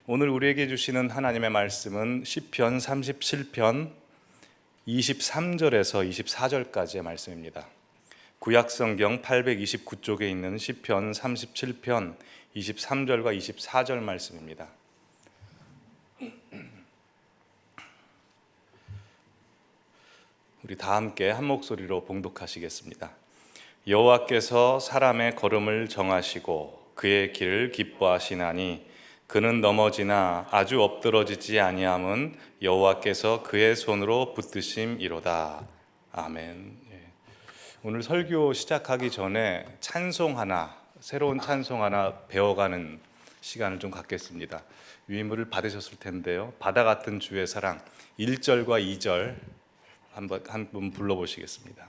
오늘 우리에게 주시는 하나님의 말씀은 시편 37편 23절에서 24절까지의 말씀입니다. 구약성경 829쪽에 있는 시편 37편 23절과 24절 말씀입니다. 우리 다 함께 한 목소리로 봉독하시겠습니다. 여호와께서 사람의 걸음을 정하시고 그의 길을 기뻐하시나니 그는 넘어지나 아주 엎드러지지 아니함은 여호와께서 그의 손으로 붙드심이로다. 아멘. 오늘 설교 시작하기 전에 새로운 찬송 하나 배워가는 시간을 좀 갖겠습니다. 유인물을 받으셨을 텐데요. 바다 같은 주의 사랑 1절과 2절 한번 불러보시겠습니다.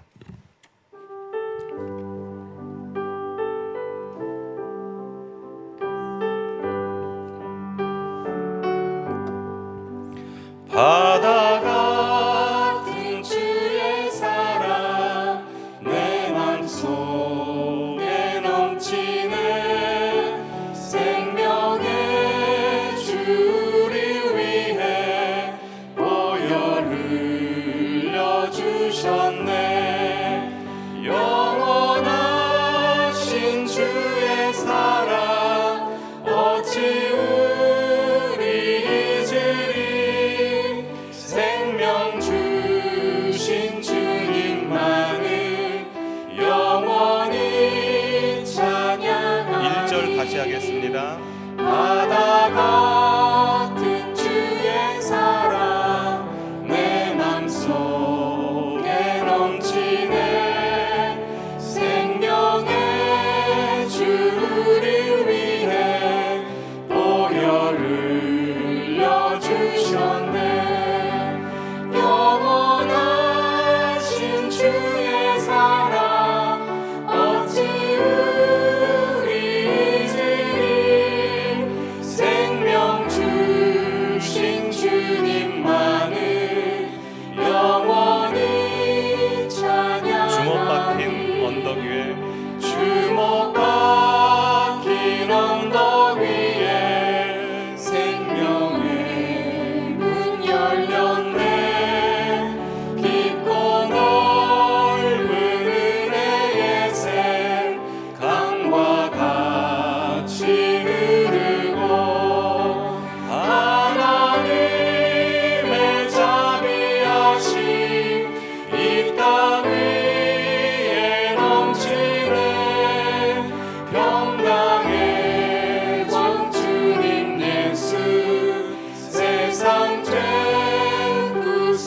바다 같은 주의 사랑 내 맘속에 넘치네. 생명의 주를 위해 보혈 흘려주셨네. 영원하신 주의 사랑 어찌 다시 하겠습니다. 바다 같은 주의 사랑 내 맘속에 넘치네. 생명의 주를 위해 보혈 흘려주셨네. 영원하신 주의 사랑 어찌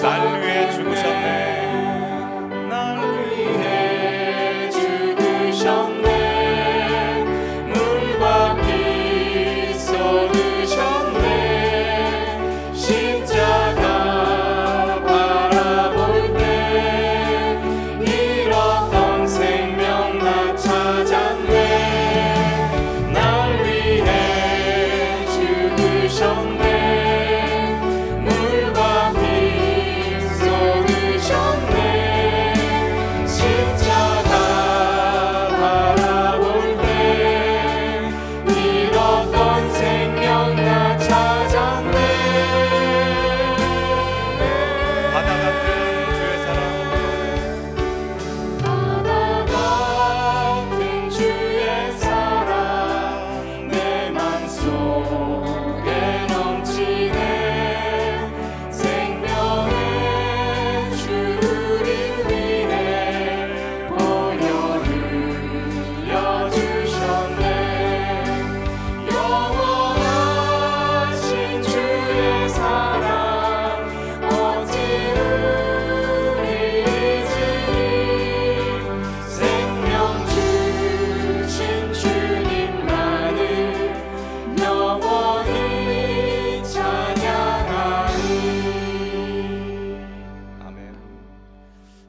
날 위해 죽으셨네. 날 위해 죽으셨네. 물과 피 쏟으셨네. 십자가 바라볼 때 잃었던 생명 나 찾았네. 날 위해 죽으셨네.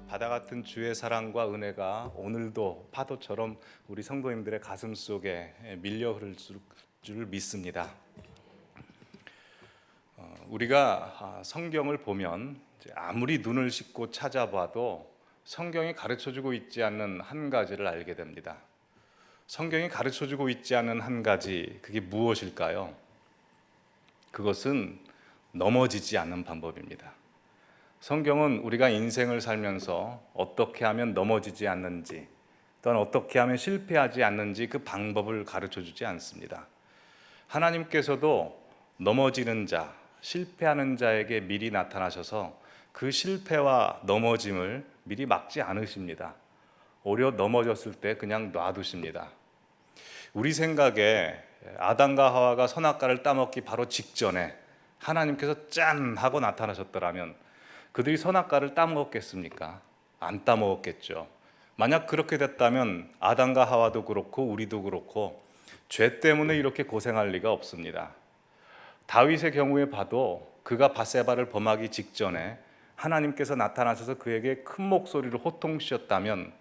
바다 같은 주의 사랑과 은혜가 오늘도 파도처럼 우리 성도님들의 가슴 속에 밀려 흐를 줄 믿습니다. 우리가 성경을 보면 아무리 눈을 씻고 찾아봐도 성경이 가르쳐주고 있지 않는 한 가지를 알게 됩니다. 성경이 가르쳐주고 있지 않은 한 가지, 그게 무엇일까요? 그것은 넘어지지 않는 방법입니다. 성경은 우리가 인생을 살면서 어떻게 하면 넘어지지 않는지, 또는 어떻게 하면 실패하지 않는지 그 방법을 가르쳐 주지 않습니다. 하나님께서도 넘어지는 자, 실패하는 자에게 미리 나타나셔서 그 실패와 넘어짐을 미리 막지 않으십니다. 오히려 넘어졌을 때 그냥 놔두십니다. 우리 생각에 아담과 하와가 선악과를 따먹기 바로 직전에 하나님께서 짠 하고 나타나셨더라면 그들이 선악과를 따먹었겠습니까? 안 따먹었겠죠. 만약 그렇게 됐다면 아담과 하와도 그렇고 우리도 그렇고 죄 때문에 이렇게 고생할 리가 없습니다. 다윗의 경우에 봐도 그가 밧세바를 범하기 직전에 하나님께서 나타나셔서 그에게 큰 목소리로 호통하셨다면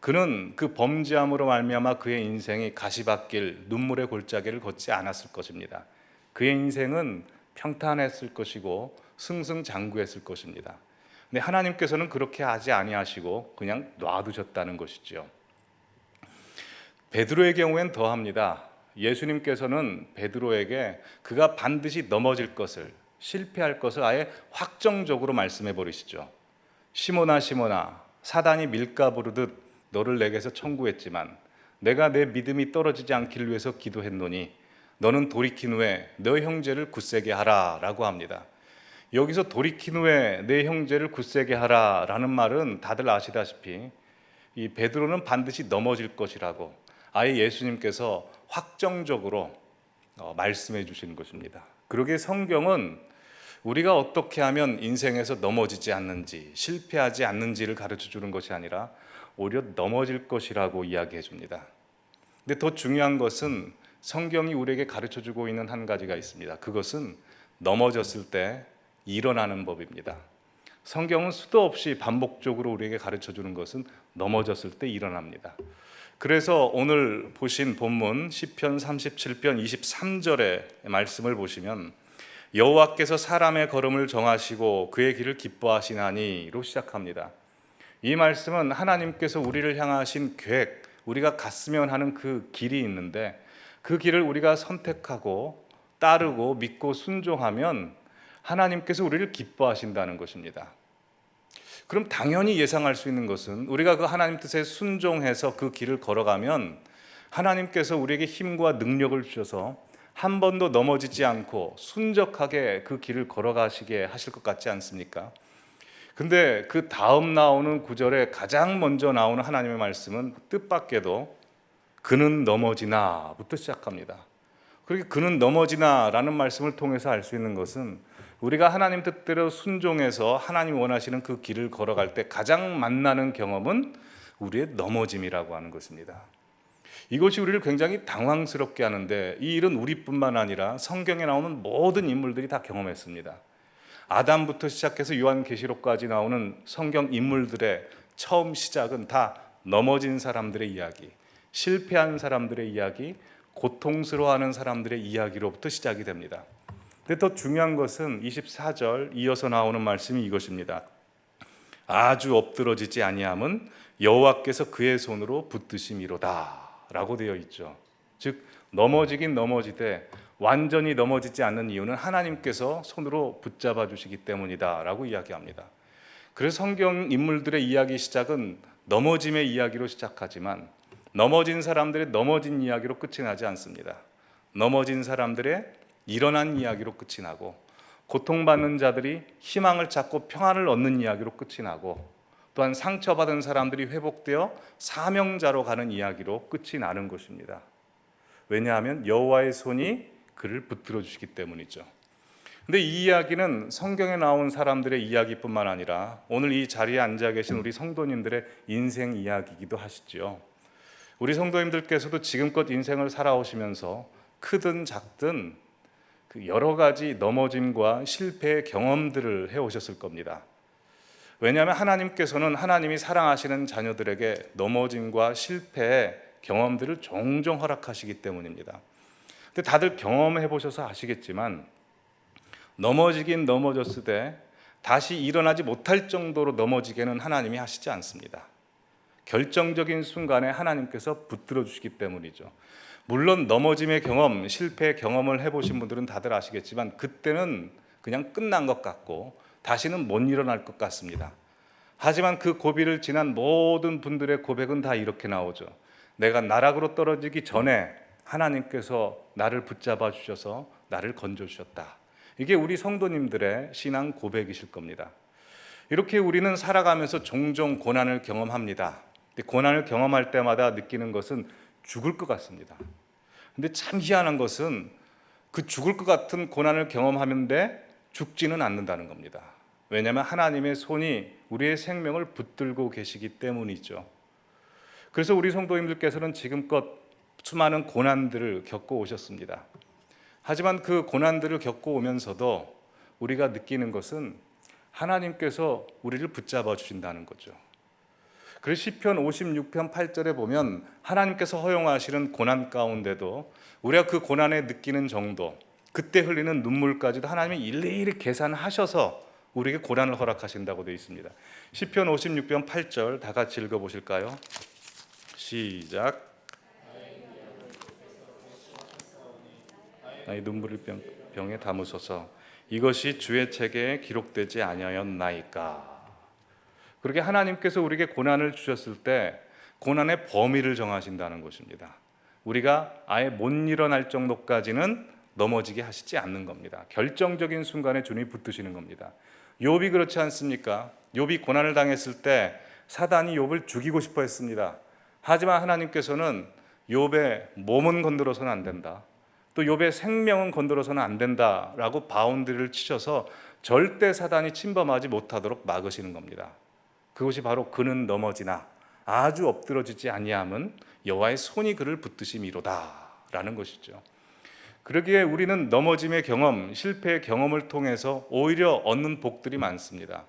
그는 그 범죄함으로 말미암아 그의 인생이 가시밭길, 눈물의 골짜기를 걷지 않았을 것입니다. 그의 인생은 평탄했을 것이고 승승장구했을 것입니다. 근데 하나님께서는 그렇게 하지 아니하시고 그냥 놔두셨다는 것이죠. 베드로의 경우엔 더합니다. 예수님께서는 베드로에게 그가 반드시 넘어질 것을, 실패할 것을 아예 확정적으로 말씀해 버리시죠. 시몬아 시몬아, 사단이 밀가 부르듯 너를 내게서 청구했지만 내가 내 믿음이 떨어지지 않기를 위해서 기도했노니 너는 돌이킨 후에 너 형제를 굳세게 하라 라고 합니다. 여기서 돌이킨 후에 내 형제를 굳세게 하라 라는 말은 다들 아시다시피 이 베드로는 반드시 넘어질 것이라고 아예 예수님께서 확정적으로 말씀해 주시는 것입니다. 그러기에 성경은 우리가 어떻게 하면 인생에서 넘어지지 않는지, 실패하지 않는지를 가르쳐 주는 것이 아니라 오히려 넘어질 것이라고 이야기해 줍니다. 근데 더 중요한 것은 성경이 우리에게 가르쳐 주고 있는 한 가지가 있습니다. 그것은 넘어졌을 때 일어나는 법입니다. 성경은 수도 없이 반복적으로 우리에게 가르쳐 주는 것은 넘어졌을 때 일어납니다. 그래서 오늘 보신 본문 시편 37편 23절의 말씀을 보시면 여호와께서 사람의 걸음을 정하시고 그의 길을 기뻐하시나니로 시작합니다. 이 말씀은 하나님께서 우리를 향하신 계획, 우리가 갔으면 하는 그 길이 있는데 그 길을 우리가 선택하고 따르고 믿고 순종하면 하나님께서 우리를 기뻐하신다는 것입니다. 그럼 당연히 예상할 수 있는 것은 우리가 그 하나님 뜻에 순종해서 그 길을 걸어가면 하나님께서 우리에게 힘과 능력을 주셔서 한 번도 넘어지지 않고 순적하게 그 길을 걸어가시게 하실 것 같지 않습니까? 근데 그 다음 나오는 구절에 가장 먼저 나오는 하나님의 말씀은 뜻밖에도 그는 넘어지나부터 시작합니다. 그렇게 그는 넘어지나라는 말씀을 통해서 알 수 있는 것은 우리가 하나님 뜻대로 순종해서 하나님 원하시는 그 길을 걸어갈 때 가장 만나는 경험은 우리의 넘어짐이라고 하는 것입니다. 이것이 우리를 굉장히 당황스럽게 하는데 이 일은 우리뿐만 아니라 성경에 나오는 모든 인물들이 다 경험했습니다. 아담부터 시작해서 요한계시록까지 나오는 성경 인물들의 처음 시작은 다 넘어진 사람들의 이야기, 실패한 사람들의 이야기, 고통스러워하는 사람들의 이야기로부터 시작이 됩니다. 근데 더 중요한 것은 24절 이어서 나오는 말씀이 이것입니다. 아주 엎드러지지 아니함은 여호와께서 그의 손으로 붙드심이로다 라고 되어 있죠. 즉 넘어지긴 넘어지되 완전히 넘어지지 않는 이유는 하나님께서 손으로 붙잡아 주시기 때문이다 라고 이야기합니다. 그래서 성경 인물들의 이야기 시작은 넘어짐의 이야기로 시작하지만 넘어진 사람들의 넘어진 이야기로 끝이 나지 않습니다. 넘어진 사람들의 일어난 이야기로 끝이 나고 고통받는 자들이 희망을 찾고 평안을 얻는 이야기로 끝이 나고 또한 상처받은 사람들이 회복되어 사명자로 가는 이야기로 끝이 나는 것입니다. 왜냐하면 여호와의 손이 그를 붙들어 주시기 때문이죠. 근데 이 이야기는 성경에 나온 사람들의 이야기뿐만 아니라 오늘 이 자리에 앉아 계신 우리 성도님들의 인생 이야기이기도 하시죠. 우리 성도님들께서도 지금껏 인생을 살아오시면서 크든 작든 그 여러 가지 넘어짐과 실패의 경험들을 해오셨을 겁니다. 왜냐하면 하나님께서는 하나님이 사랑하시는 자녀들에게 넘어짐과 실패의 경험들을 종종 허락하시기 때문입니다. 근데 다들 경험해 보셔서 아시겠지만 넘어지긴 넘어졌을 때 다시 일어나지 못할 정도로 넘어지게는 하나님이 하시지 않습니다. 결정적인 순간에 하나님께서 붙들어 주시기 때문이죠. 물론 넘어짐의 경험, 실패의 경험을 해보신 분들은 다들 아시겠지만 그때는 그냥 끝난 것 같고 다시는 못 일어날 것 같습니다. 하지만 그 고비를 지난 모든 분들의 고백은 다 이렇게 나오죠. 내가 나락으로 떨어지기 전에 하나님께서 나를 붙잡아 주셔서 나를 건져 주셨다. 이게 우리 성도님들의 신앙 고백이실 겁니다. 이렇게 우리는 살아가면서 종종 고난을 경험합니다. 고난을 경험할 때마다 느끼는 것은 죽을 것 같습니다. 근데 참 희한한 것은 그 죽을 것 같은 고난을 경험하는데 죽지는 않는다는 겁니다. 왜냐하면 하나님의 손이 우리의 생명을 붙들고 계시기 때문이죠. 그래서 우리 성도님들께서는 지금껏 수많은 고난들을 겪어 오셨습니다. 하지만 그 고난들을 겪어 오면서도 우리가 느끼는 것은 하나님께서 우리를 붙잡아 주신다는 거죠. 그래서 시편 56편 8절에 보면 하나님께서 허용하시는 고난 가운데도 우리가 그 고난에 느끼는 정도, 그때 흘리는 눈물까지도 하나님이 일일이 계산하셔서 우리에게 고난을 허락하신다고 되어 있습니다. 시편 56편 8절 다 같이 읽어보실까요? 시작. 나의 눈물을 병에 담으소서. 이것이 주의 책에 기록되지 아니하였나이까. 그렇게 하나님께서 우리에게 고난을 주셨을 때 고난의 범위를 정하신다는 것입니다. 우리가 아예 못 일어날 정도까지는 넘어지게 하시지 않는 겁니다. 결정적인 순간에 주님이 붙드시는 겁니다. 욥이 그렇지 않습니까? 욥이 고난을 당했을 때 사단이 욥을 죽이고 싶어 했습니다. 하지만 하나님께서는 욥의 몸은 건드려서는 안 된다. 또 욥의 생명은 건드려서는 안 된다라고 바운드를 치셔서 절대 사단이 침범하지 못하도록 막으시는 겁니다. 그것이 바로 그는 넘어지나 아주 엎드러지지 아니함은 여호와의 손이 그를 붙드심이로다라는 것이죠. 그러기에 우리는 넘어짐의 경험, 실패의 경험을 통해서 오히려 얻는 복들이 많습니다.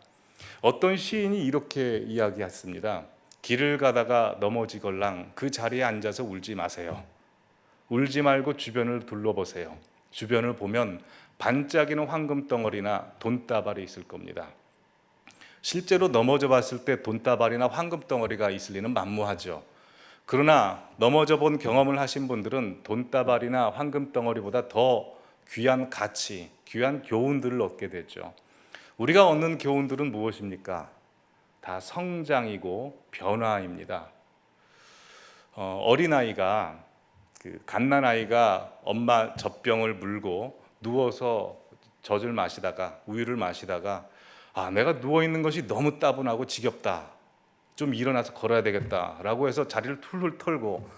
어떤 시인이 이렇게 이야기했습니다. 길을 가다가 넘어지걸랑 그 자리에 앉아서 울지 마세요. 울지 말고 주변을 둘러보세요. 주변을 보면 반짝이는 황금 덩어리나 돈다발이 있을 겁니다. 실제로 넘어져 봤을 때 돈다발이나 황금 덩어리가 있을 리는 만무하죠. 그러나 넘어져 본 경험을 하신 분들은 돈다발이나 황금 덩어리보다 더 귀한 가치, 귀한 교훈들을 얻게 되죠. 우리가 얻는 교훈들은 무엇입니까? 다 성장이고 변화입니다. 어린아이가 갓난아이가 엄마 젖병을 물고 누워서 젖을 마시다가 우유를 마시다가 내가 누워있는 것이 너무 따분하고 지겹다, 좀 일어나서 걸어야 되겠다라고 해서 자리를 툴툴 털고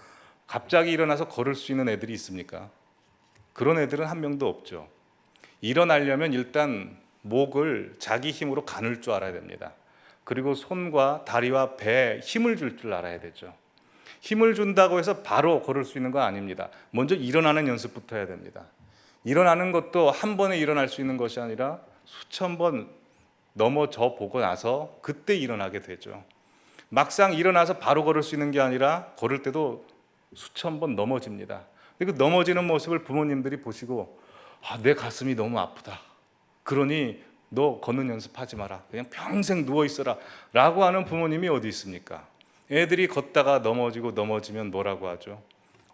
갑자기 일어나서 걸을 수 있는 애들이 있습니까? 그런 애들은 한 명도 없죠. 일어나려면 일단 목을 자기 힘으로 가눌 줄 알아야 됩니다. 그리고 손과 다리와 배에 힘을 줄 줄 알아야 되죠. 힘을 준다고 해서 바로 걸을 수 있는 건 아닙니다. 먼저 일어나는 연습부터 해야 됩니다. 일어나는 것도 한 번에 일어날 수 있는 것이 아니라 수천 번 넘어져 보고 나서 그때 일어나게 되죠. 막상 일어나서 바로 걸을 수 있는 게 아니라 걸을 때도 수천 번 넘어집니다. 그 넘어지는 모습을 부모님들이 보시고 내 가슴이 너무 아프다, 그러니 너 걷는 연습하지 마라, 그냥 평생 누워있어라 라고 하는 부모님이 어디 있습니까? 애들이 걷다가 넘어지면 뭐라고 하죠?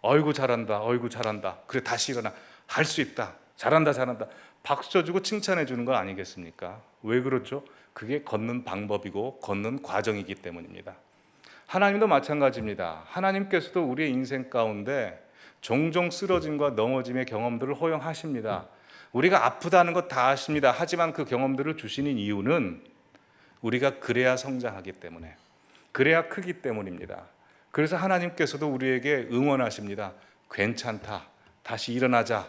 어이구 잘한다, 어이구 잘한다, 그래 다시 일어나, 할 수 있다, 잘한다 잘한다, 박수 쳐주고 칭찬해 주는 거 아니겠습니까? 왜 그렇죠? 그게 걷는 방법이고 걷는 과정이기 때문입니다. 하나님도 마찬가지입니다. 하나님께서도 우리의 인생 가운데 종종 쓰러짐과 넘어짐의 경험들을 허용하십니다. 우리가 아프다는 것 다 아십니다. 하지만 그 경험들을 주시는 이유는 우리가 그래야 성장하기 때문에, 그래야 크기 때문입니다. 그래서 하나님께서도 우리에게 응원하십니다. 괜찮다, 다시 일어나자,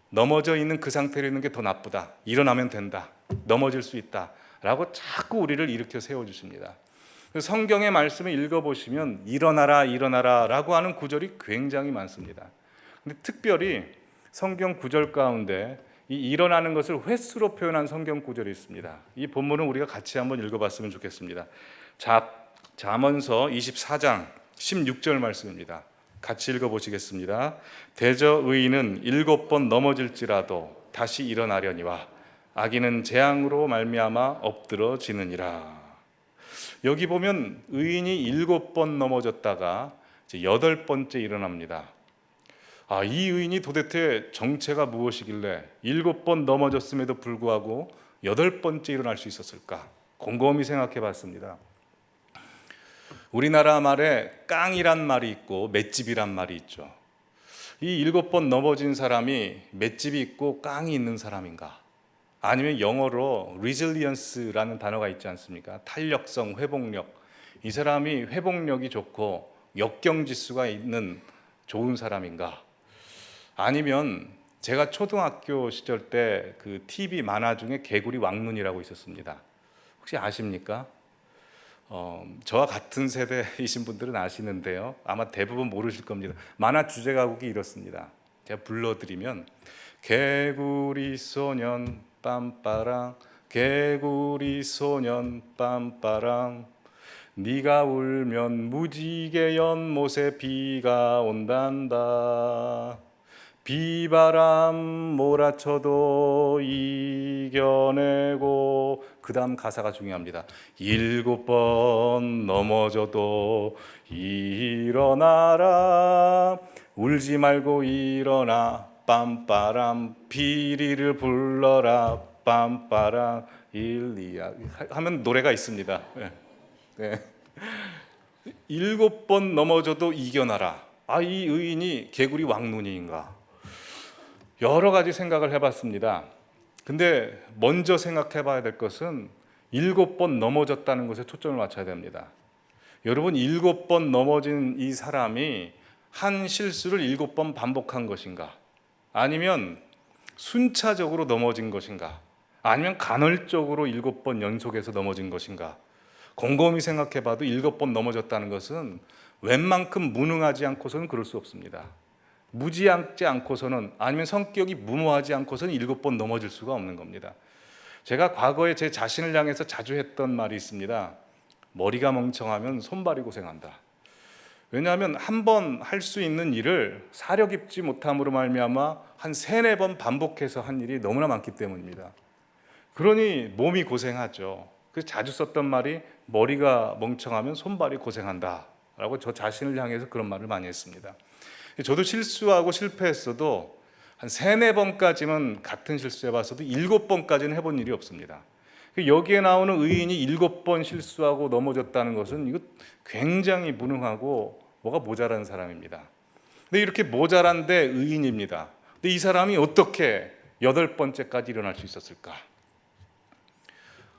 넘어져 있는 그 상태로 있는 게 더 나쁘다, 일어나면 된다, 넘어질 수 있다 라고 자꾸 우리를 일으켜 세워주십니다. 성경의 말씀을 읽어보시면 일어나라 일어나라 라고 하는 구절이 굉장히 많습니다. 근데 특별히 성경 구절 가운데 이 일어나는 것을 횟수로 표현한 성경 구절이 있습니다. 이 본문은 우리가 같이 한번 읽어봤으면 좋겠습니다. 잠언서 24장 16절 말씀입니다. 같이 읽어보시겠습니다. 대저 의인은 7번 넘어질지라도 다시 일어나려니와 악인은 재앙으로 말미암아 엎드러지느니라. 여기 보면 의인이 7번 넘어졌다가 이제 8번째 일어납니다. 이 의인이 도대체 정체가 무엇이길래 7번 넘어졌음에도 불구하고 8번째 일어날 수 있었을까? 곰곰이 생각해 봤습니다. 우리나라 말에 깡이란 말이 있고 맷집이란 말이 있죠. 이 7번 넘어진 사람이 맷집이 있고 깡이 있는 사람인가? 아니면 영어로 resilience라는 단어가 있지 않습니까? 탄력성, 회복력. 이 사람이 회복력이 좋고 역경지수가 있는 좋은 사람인가? 아니면 제가 초등학교 시절 때 그 TV 만화 중에 개구리 왕눈이라고 있었습니다. 혹시 아십니까? 저와 같은 세대이신 분들은 아시는데요. 아마 대부분 모르실 겁니다. 만화 주제가곡이 이렇습니다. 제가 불러드리면 개구리 소년 빰빠랑 개구리 소년 빰빠랑 네가 울면 무지개 연못에 비가 온단다. 비바람 몰아쳐도 이겨내고. 그 다음 가사가 중요합니다. 7번 넘어져도 일어나라. 울지 말고 일어나. 빰빠람 비리를 불러라. 빰빠람 일리야 하면 노래가 있습니다. 네. 네. 7번 넘어져도 이겨나라. 이 의인이 개구리 왕눈이인가? 여러 가지 생각을 해봤습니다. 근데 먼저 생각해 봐야 될 것은 7번 넘어졌다는 것에 초점을 맞춰야 됩니다. 여러분, 7번 넘어진 이 사람이 한 실수를 7번 반복한 것인가? 아니면 순차적으로 넘어진 것인가? 아니면 간헐적으로 7번 연속해서 넘어진 것인가? 곰곰이 생각해 봐도 7번 넘어졌다는 것은 웬만큼 무능하지 않고서는 그럴 수 없습니다. 무지하지 않고서는, 아니면 성격이 무모하지 않고서는 7번 넘어질 수가 없는 겁니다. 제가 과거에 제 자신을 향해서 자주 했던 말이 있습니다. 머리가 멍청하면 손발이 고생한다. 왜냐하면 한 번 할 수 있는 일을 사려 깊지 못함으로 말미암아 한 3-4번 반복해서 한 일이 너무나 많기 때문입니다. 그러니 몸이 고생하죠. 그래서 자주 썼던 말이 머리가 멍청하면 손발이 고생한다 라고 저 자신을 향해서 그런 말을 많이 했습니다. 저도 실수하고 실패했어도 한 3-4번까지는 같은 실수해봤어도 7번까지는 해본 일이 없습니다. 여기에 나오는 의인이 7번 실수하고 넘어졌다는 것은 이거 굉장히 무능하고 뭐가 모자란 사람입니다. 근데 이렇게 모자란데 의인입니다. 근데 이 사람이 어떻게 8번째까지 일어날 수 있었을까?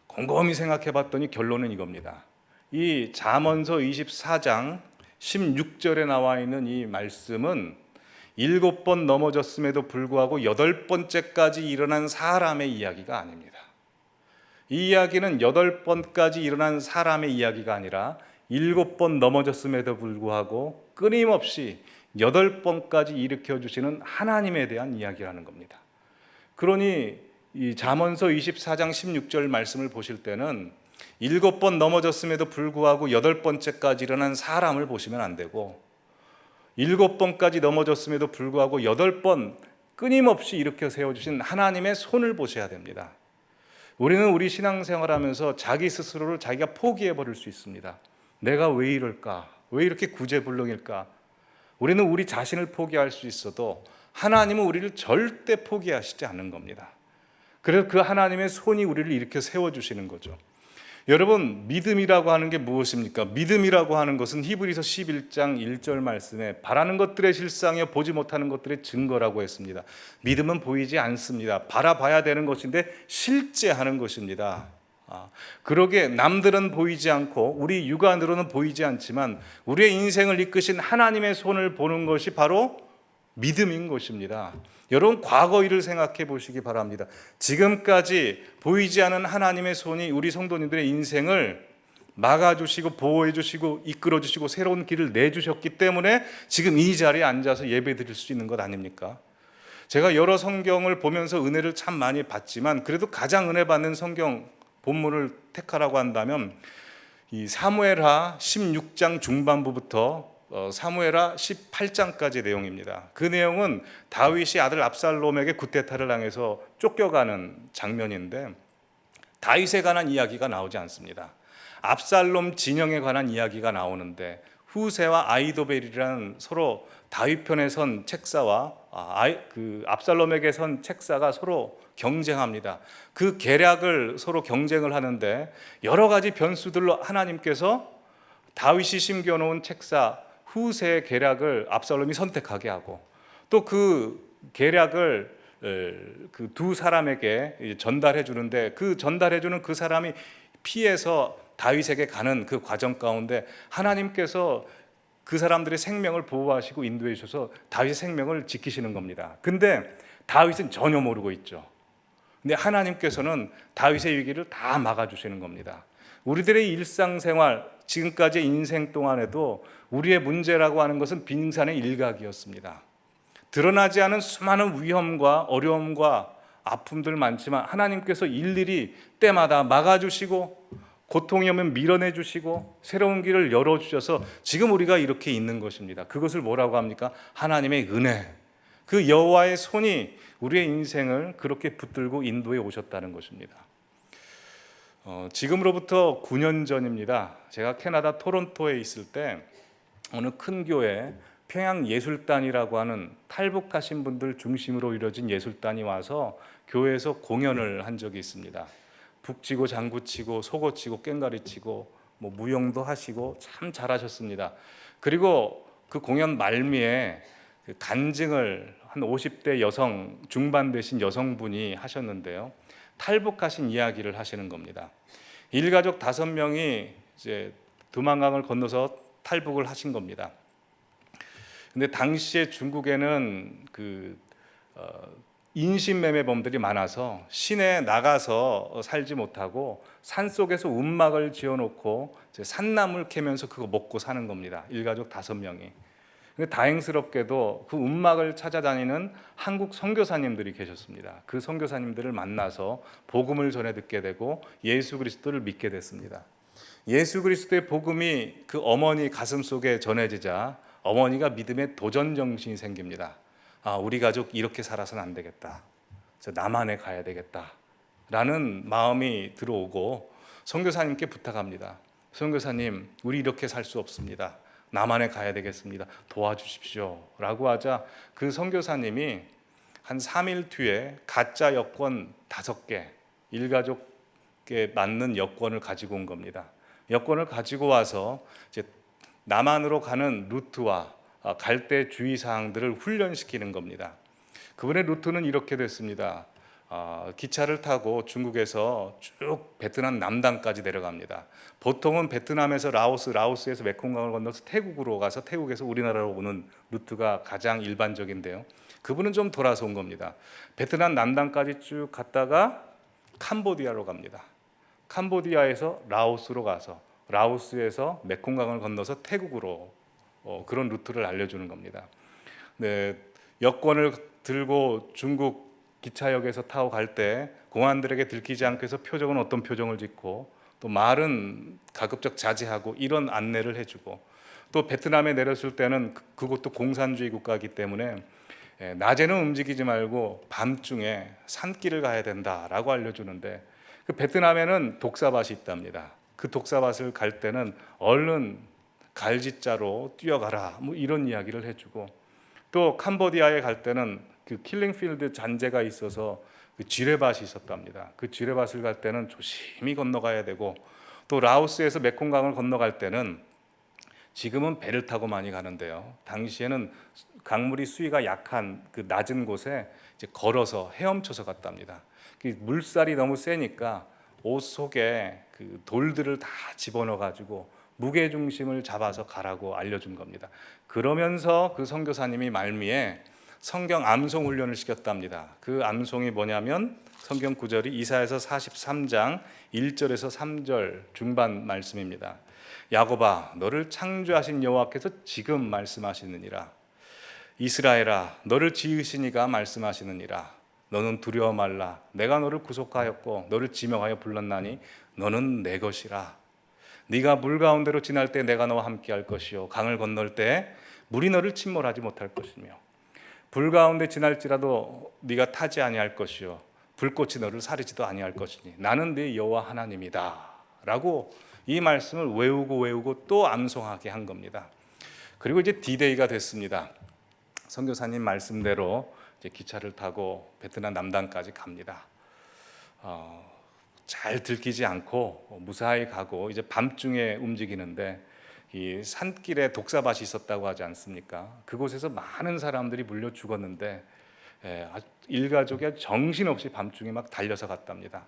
곰곰이 생각해 봤더니 결론은 이겁니다. 이 잠언서 24장 16절에 나와 있는 이 말씀은 7번 넘어졌음에도 불구하고 8번째까지 일어난 사람의 이야기가 아닙니다. 이 이야기는 8번까지 일어난 사람의 이야기가 아니라 7번 넘어졌음에도 불구하고 끊임없이 8번까지 일으켜주시는 하나님에 대한 이야기라는 겁니다. 그러니 이 잠언서 24장 16절 말씀을 보실 때는 7번 넘어졌음에도 불구하고 8번째까지 일어난 사람을 보시면 안 되고, 7번까지 넘어졌음에도 불구하고 8번 끊임없이 일으켜 세워주신 하나님의 손을 보셔야 됩니다. 우리는 우리 신앙생활하면서 자기 스스로를 자기가 포기해버릴 수 있습니다. 내가 왜 이럴까? 왜 이렇게 구제불능일까? 우리는 우리 자신을 포기할 수 있어도 하나님은 우리를 절대 포기하시지 않는 겁니다. 그래서 그 하나님의 손이 우리를 일으켜 세워주시는 거죠. 여러분, 믿음이라고 하는 게 무엇입니까? 믿음이라고 하는 것은 히브리서 11장 1절 말씀에 바라는 것들의 실상이요 보지 못하는 것들의 증거라고 했습니다. 믿음은 보이지 않습니다. 바라봐야 되는 것인데 실제 하는 것입니다. 그러게 남들은 보이지 않고 우리 육안으로는 보이지 않지만 우리의 인생을 이끄신 하나님의 손을 보는 것이 바로 믿음인 것입니다. 여러분, 과거 일을 생각해 보시기 바랍니다. 지금까지 보이지 않은 하나님의 손이 우리 성도님들의 인생을 막아주시고 보호해주시고 이끌어주시고 새로운 길을 내주셨기 때문에 지금 이 자리에 앉아서 예배 드릴 수 있는 것 아닙니까? 제가 여러 성경을 보면서 은혜를 참 많이 받지만 그래도 가장 은혜 받는 성경 본문을 택하라고 한다면 이 사무엘하 16장 중반부부터 사무엘하 18장까지의 내용입니다. 그 내용은 다윗이 아들 압살롬에게 구테타를 당해서 쫓겨가는 장면인데 다윗에 관한 이야기가 나오지 않습니다. 압살롬 진영에 관한 이야기가 나오는데 후세와 아이도벨이라는 서로 다윗 편에 선 책사와 압살롬에게 선 책사가 서로 경쟁합니다. 그 계략을 서로 경쟁을 하는데 여러 가지 변수들로 하나님께서 다윗이 심겨놓은 책사 후세의 계략을 압살롬이 선택하게 하고 또 그 계략을 그 두 사람에게 전달해 주는데 그 전달해 주는 그 사람이 피해서 다윗에게 가는 그 과정 가운데 하나님께서 그 사람들의 생명을 보호하시고 인도해 주셔서 다윗의 생명을 지키시는 겁니다. 근데 다윗은 전혀 모르고 있죠. 근데 하나님께서는 다윗의 위기를 다 막아주시는 겁니다. 우리들의 일상생활, 지금까지의 인생 동안에도 우리의 문제라고 하는 것은 빙산의 일각이었습니다. 드러나지 않은 수많은 위험과 어려움과 아픔들 많지만 하나님께서 일일이 때마다 막아주시고 고통이 오면 밀어내주시고 새로운 길을 열어주셔서 지금 우리가 이렇게 있는 것입니다. 그것을 뭐라고 합니까? 하나님의 은혜. 그 여호와의 손이 우리의 인생을 그렇게 붙들고 인도해 오셨다는 것입니다. 지금으로부터 9년 전입니다. 제가 캐나다 토론토에 있을 때 어느 큰 교회 평양예술단이라고 하는 탈북하신 분들 중심으로 이루어진 예술단이 와서 교회에서 공연을 한 적이 있습니다. 북치고 장구치고 소고치고 꽹가리치고 무용도 하시고 참 잘하셨습니다. 그리고 그 공연 말미에 그 간증을 한 50대 여성 중반 되신 여성분이 하셨는데요. 탈북하신 이야기를 하시는 겁니다. 일가족 5명이 이제 두만강을 건너서 탈북을 하신 겁니다. 근데 당시에 중국에는 인신매매범들이 많아서 시내에 나가서 살지 못하고 산속에서 움막을 지어놓고 산나물 캐면서 그거 먹고 사는 겁니다. 일가족 5명이. 근데 다행스럽게도 그 움막을 찾아다니는 한국 선교사님들이 계셨습니다. 그 선교사님들을 만나서 복음을 전해 듣게 되고 예수 그리스도를 믿게 됐습니다. 예수 그리스도의 복음이 그 어머니 가슴 속에 전해지자 어머니가 믿음의 도전 정신이 생깁니다. 우리 가족 이렇게 살아서는 안 되겠다. 남한에 가야 되겠다. 라는 마음이 들어오고 선교사님께 부탁합니다. 선교사님, 우리 이렇게 살 수 없습니다. 남한에 가야 되겠습니다. 도와주십시오. 라고 하자 그 선교사님이 한 3일 뒤에 가짜 여권 5개, 일가족에 맞는 여권을 가지고 온 겁니다. 여권을 가지고 와서 이제 남한으로 가는 루트와 갈 때 주의사항들을 훈련시키는 겁니다. 그분의 루트는 이렇게 됐습니다. 기차를 타고 중국에서 쭉 베트남 남단까지 내려갑니다. 보통은 베트남에서 라오스에서 메콩강을 건너서 태국으로 가서 태국에서 우리나라로 오는 루트가 가장 일반적인데요. 그분은 좀 돌아서 온 겁니다. 베트남 남단까지 쭉 갔다가 캄보디아로 갑니다. 캄보디아에서 라오스로 가서 라오스에서 메콩강을 건너서 태국으로 그런 루트를 알려주는 겁니다. 네, 여권을 들고 중국 기차역에서 타고 갈 때 공안들에게 들키지 않기 위해서 표정은 어떤 표정을 짓고 또 말은 가급적 자제하고 이런 안내를 해주고 또 베트남에 내렸을 때는 그것도 공산주의 국가이기 때문에 낮에는 움직이지 말고 밤중에 산길을 가야 된다라고 알려주는데 그 베트남에는 독사밭이 있답니다. 그 독사밭을 갈 때는 얼른 갈지자로 뛰어가라 이런 이야기를 해주고 또 캄보디아에 갈 때는 그 킬링필드 잔재가 있어서 그 지뢰밭이 있었답니다. 그 지뢰밭을 갈 때는 조심히 건너가야 되고 또 라오스에서 메콩강을 건너갈 때는 지금은 배를 타고 많이 가는데요. 당시에는 강물이 수위가 약한 그 낮은 곳에 이제 걸어서 헤엄쳐서 갔답니다. 물살이 너무 세니까 옷 속에 그 돌들을 다 집어넣어 가지고 무게 중심을 잡아서 가라고 알려준 겁니다. 그러면서 그 선교사님이 말미에 성경 암송 훈련을 시켰답니다. 그 암송이 뭐냐면 성경 구절이 이사야서 43장 1절에서 3절 중반 말씀입니다. 야곱아, 너를 창조하신 여호와께서 지금 말씀하시느니라. 이스라엘아, 너를 지으신 이가 말씀하시느니라. 너는 두려워 말라. 내가 너를 구속하였고 너를 지명하여 불렀나니 너는 내 것이라. 네가 물 가운데로 지날 때 내가 너와 함께 할 것이요 강을 건널 때 물이 너를 침몰하지 못할 것이며 불 가운데 지날지라도 네가 타지 아니할 것이요 불꽃이 너를 사르지도 아니할 것이니 나는 네 여호와 하나님이다 라고 이 말씀을 외우고 또 암송하게 한 겁니다. 그리고 이제 D-Day가 됐습니다. 선교사님 말씀대로 이제 기차를 타고 베트남 남단까지 갑니다. 잘 들키지 않고 무사히 가고 이제 밤중에 움직이는데 이 산길에 독사밭이 있었다고 하지 않습니까? 그곳에서 많은 사람들이 물려 죽었는데 일가족이 정신없이 밤중에 막 달려서 갔답니다.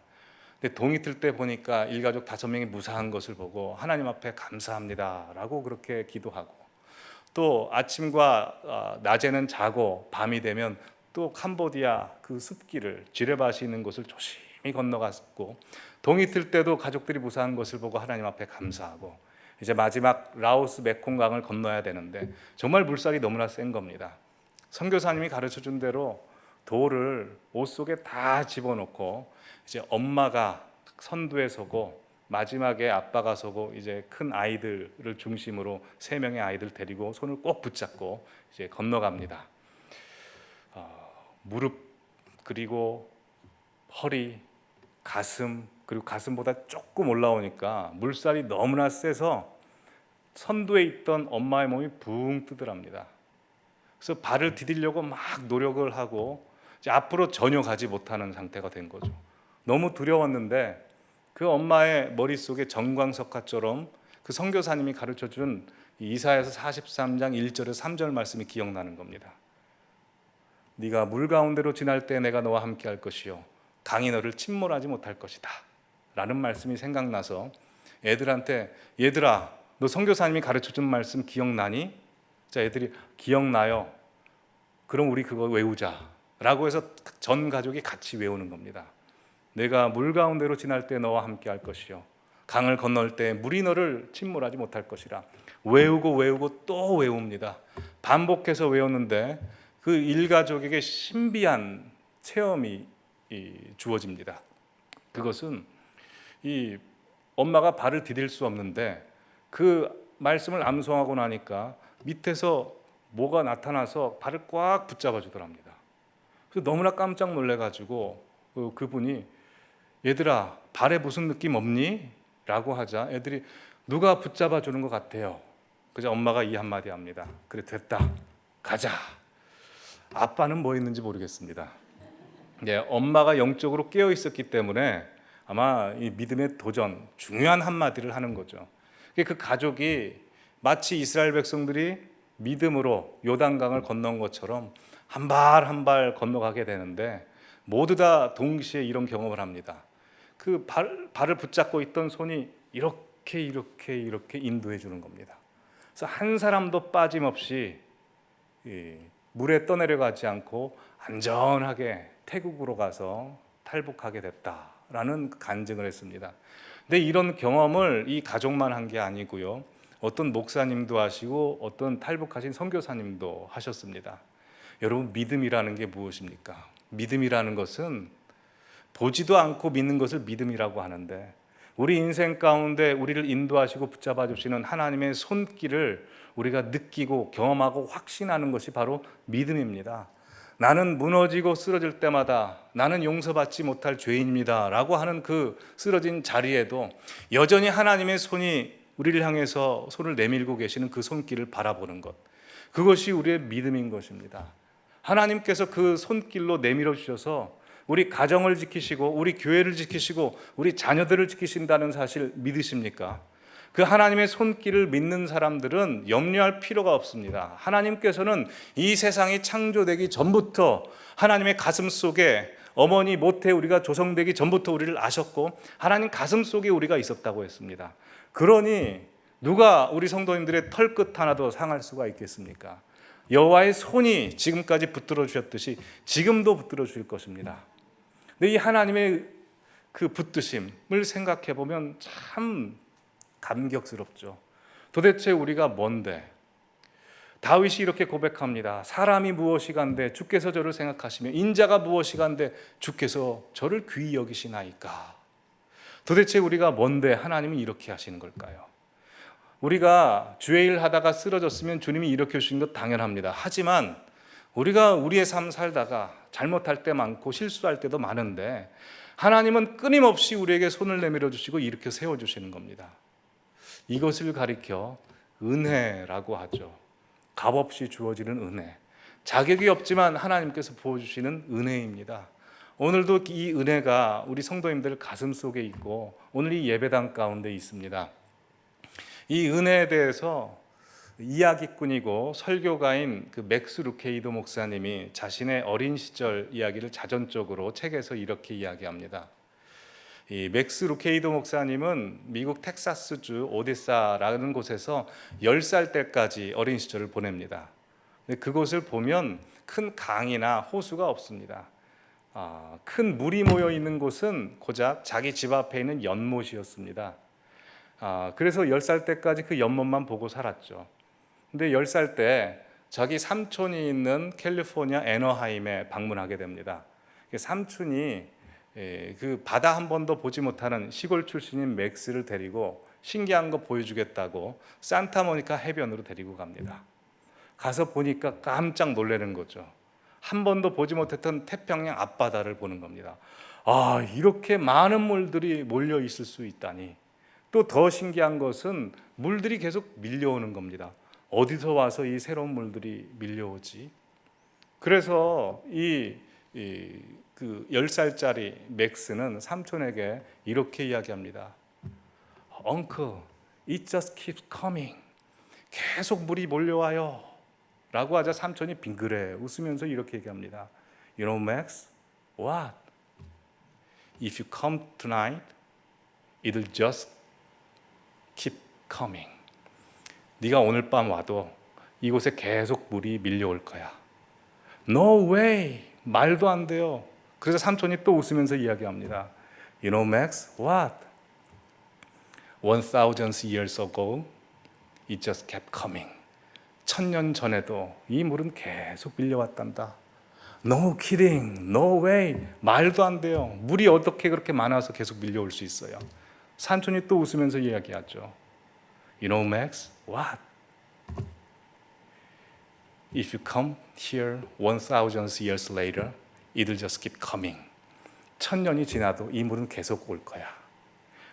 근데 동이 틀 때 보니까 일가족 5명이 무사한 것을 보고 하나님 앞에 감사합니다라고 그렇게 기도하고, 또 아침과 낮에는 자고 밤이 되면 또 캄보디아 그 숲길을 지뢰밭이 있는 곳을 조심히 건너갔고, 동이 틀 때도 가족들이 무사한 것을 보고 하나님 앞에 감사하고, 이제 마지막 라오스 메콩강을 건너야 되는데 정말 물살이 너무나 센 겁니다. 선교사님이 가르쳐준 대로 돌을 옷 속에 다 집어넣고 이제 엄마가 선두에 서고 마지막에 아빠가 서고 이제 큰 아이들을 중심으로 3명의 아이들 데리고 손을 꼭 붙잡고 이제 건너갑니다. 무릎, 그리고 허리, 가슴, 그리고 가슴보다 조금 올라오니까 물살이 너무나 세서 선두에 있던 엄마의 몸이 붕 뜨더랍니다. 그래서 발을 디디려고 막 노력을 하고 이제 앞으로 전혀 가지 못하는 상태가 된 거죠. 너무 두려웠는데 그 엄마의 머릿속에 정광석화처럼 그 선교사님이 가르쳐준 이사야서 43장 1절에서 3절 말씀이 기억나는 겁니다. 네가 물 가운데로 지날 때 내가 너와 함께 할 것이요 강이 너를 침몰하지 못할 것이다 라는 말씀이 생각나서 애들한테, 얘들아 너 선교사님이 가르쳐준 말씀 기억나니? 자, 애들이 기억나요. 그럼 우리 그거 외우자 라고 해서 전 가족이 같이 외우는 겁니다. 내가 물 가운데로 지날 때 너와 함께 할 것이요 강을 건널 때 물이 너를 침몰하지 못할 것이라. 외우고 또 외웁니다. 반복해서 외우는데 그 일가족에게 신비한 체험이 주어집니다. 그것은 이 엄마가 발을 디딜 수 없는데 그 말씀을 암송하고 나니까 밑에서 뭐가 나타나서 발을 꽉 붙잡아 주더랍니다. 그래서 너무나 깜짝 놀래가지고 그분이 얘들아 발에 무슨 느낌 없니? 라고 하자 애들이 누가 붙잡아 주는 것 같아요. 그래서 엄마가 이 한마디 합니다. 그래 됐다 가자. 아빠는 뭐 했는지 모르겠습니다. 엄마가 영적으로 깨어 있었기 때문에 아마 이 믿음의 도전, 중요한 한마디를 하는 거죠. 그 가족이 마치 이스라엘 백성들이 믿음으로 요단강을 건넌 것처럼 한 발 한 발 건너가게 되는데 모두 다 동시에 이런 경험을 합니다. 그 발을 붙잡고 있던 손이 이렇게 인도해 주는 겁니다. 그래서 한 사람도 빠짐없이 물에 떠내려가지 않고 안전하게 태국으로 가서 탈북하게 됐다라는 간증을 했습니다. 근데 이런 경험을 이 가족만 한 게 아니고요. 어떤 목사님도 하시고 어떤 탈북하신 선교사님도 하셨습니다. 여러분, 믿음이라는 게 무엇입니까? 믿음이라는 것은 보지도 않고 믿는 것을 믿음이라고 하는데 우리 인생 가운데 우리를 인도하시고 붙잡아 주시는 하나님의 손길을 우리가 느끼고 경험하고 확신하는 것이 바로 믿음입니다. 나는 무너지고 쓰러질 때마다 나는 용서받지 못할 죄인입니다 라고 하는 그 쓰러진 자리에도 여전히 하나님의 손이 우리를 향해서 손을 내밀고 계시는 그 손길을 바라보는 것, 그것이 우리의 믿음인 것입니다. 하나님께서 그 손길로 내밀어 주셔서 우리 가정을 지키시고 우리 교회를 지키시고 우리 자녀들을 지키신다는 사실 믿으십니까? 그 하나님의 손길을 믿는 사람들은 염려할 필요가 없습니다. 하나님께서는 이 세상이 창조되기 전부터 하나님의 가슴 속에 어머니 모태 우리가 조성되기 전부터 우리를 아셨고 하나님 가슴 속에 우리가 있었다고 했습니다. 그러니 누가 우리 성도님들의 털끝 하나도 상할 수가 있겠습니까? 여호와의 손이 지금까지 붙들어 주셨듯이 지금도 붙들어 주실 것입니다. 근데 이 하나님의 그 붙드심을 생각해 보면 참 감격스럽죠. 도대체 우리가 뭔데? 다윗이 이렇게 고백합니다. 사람이 무엇이간데 주께서 저를 생각하시며 인자가 무엇이간데 주께서 저를 귀히 여기시나이까. 도대체 우리가 뭔데 하나님이 이렇게 하시는 걸까요? 우리가 주의 일 하다가 쓰러졌으면 주님이 일으켜 주신 것 당연합니다. 하지만 우리가 우리의 삶 살다가 잘못할 때 많고 실수할 때도 많은데 하나님은 끊임없이 우리에게 손을 내밀어 주시고 일으켜 세워주시는 겁니다. 이것을 가리켜 은혜라고 하죠. 값없이 주어지는 은혜, 자격이 없지만 하나님께서 부어주시는 은혜입니다. 오늘도 이 은혜가 우리 성도님들 가슴 속에 있고 오늘 이 예배당 가운데 있습니다. 이 은혜에 대해서 이야기꾼이고 설교가인 그 맥스 루케이도 목사님이 자신의 어린 시절 이야기를 자전적으로 책에서 이렇게 이야기합니다. 이 맥스 루케이도 목사님은 미국 텍사스주 오데사라는 곳에서 10살 때까지 어린 시절을 보냅니다. 근데 그곳을 보면 큰 강이나 호수가 없습니다. 큰 물이 모여 있는 곳은 고작 자기 집 앞에 있는 연못이었습니다. 그래서 10살 때까지 그 연못만 보고 살았죠. 근데 10살 때 자기 삼촌이 있는 캘리포니아 애너하임에 방문하게 됩니다. 삼촌이 그 바다 한 번도 보지 못하는 시골 출신인 맥스를 데리고 신기한 거 보여주겠다고 산타모니카 해변으로 데리고 갑니다. 가서 보니까 깜짝 놀라는 거죠. 한 번도 보지 못했던 태평양 앞바다를 보는 겁니다. 이렇게 많은 물들이 몰려 있을 수 있다니. 또 더 신기한 것은 물들이 계속 밀려오는 겁니다. 어디서 와서 이 새로운 물들이 밀려오지? 그래서 그 10살짜리 맥스는 삼촌에게 이렇게 이야기합니다. Uncle, it just keeps coming. 계속 물이 몰려와요. 라고 하자 삼촌이 빙그레 웃으면서 이렇게 얘기합니다. You know, Max, what? If you come tonight, it'll just keep coming. 네가 오늘 밤 와도 이곳에 계속 물이 밀려올 거야. No way! 말도 안 돼요. 그래서 삼촌이 또 웃으면서 이야기합니다. You know, Max, what? 1000 years ago, it just kept coming. 1000년 전에도 이 물은 계속 밀려왔단다. No kidding, no way. 말도 안 돼요. 물이 어떻게 그렇게 많아서 계속 밀려올 수 있어요. 삼촌이 또 웃으면서 이야기하죠. You know, Max, what? If you come here 1000 years later, it'll just keep coming. 1000년이 지나도 이 물은 계속 올 거야.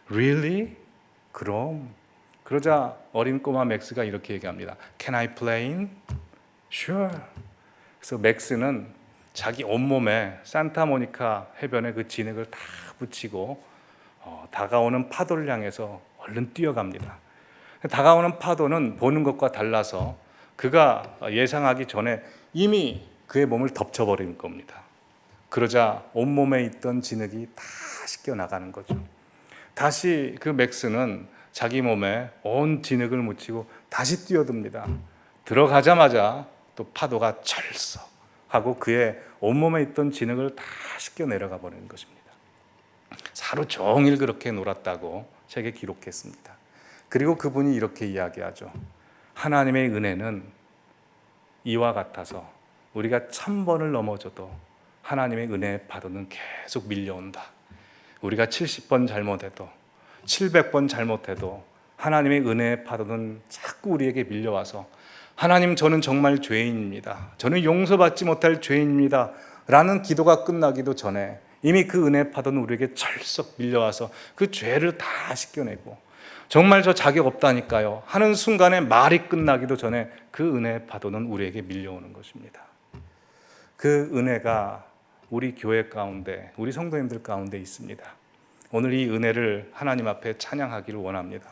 Really? 그럼. 그러자 어린 꼬마 맥스가 이렇게 얘기합니다. Can I play in? Sure. 그래서 맥스는 자기 온몸에 산타모니카 해변에 그 진흙을 다 붙이고 다가오는 파도를 향해서 얼른 뛰어갑니다. 다가오는 파도는 보는 것과 달라서 그가 예상하기 전에 이미 그의 몸을 덮쳐버린 겁니다. 그러자 온몸에 있던 진흙이 다 씻겨 나가는 거죠. 다시 그 맥스는 자기 몸에 온 진흙을 묻히고 다시 뛰어듭니다. 들어가자마자 또 파도가 철썩 하고 그의 온몸에 있던 진흙을 다 씻겨 내려가 버리는 것입니다. 하루 종일 그렇게 놀았다고 책에 기록했습니다. 그리고 그분이 이렇게 이야기하죠. 하나님의 은혜는 이와 같아서 우리가 1000번을 넘어져도 하나님의 은혜의 파도는 계속 밀려온다. 우리가 70번 잘못해도 700번 잘못해도 하나님의 은혜의 파도는 자꾸 우리에게 밀려와서 하나님, 저는 정말 죄인입니다. 저는 용서받지 못할 죄인입니다. 라는 기도가 끝나기도 전에 이미 그 은혜의 파도는 우리에게 철썩 밀려와서 그 죄를 다 씻겨내고 정말 저 자격 없다니까요 하는 순간에 말이 끝나기도 전에 그 은혜의 파도는 우리에게 밀려오는 것입니다. 그 은혜가 우리 교회 가운데, 우리 성도님들 가운데 있습니다. 오늘 이 은혜를 하나님 앞에 찬양하기를 원합니다.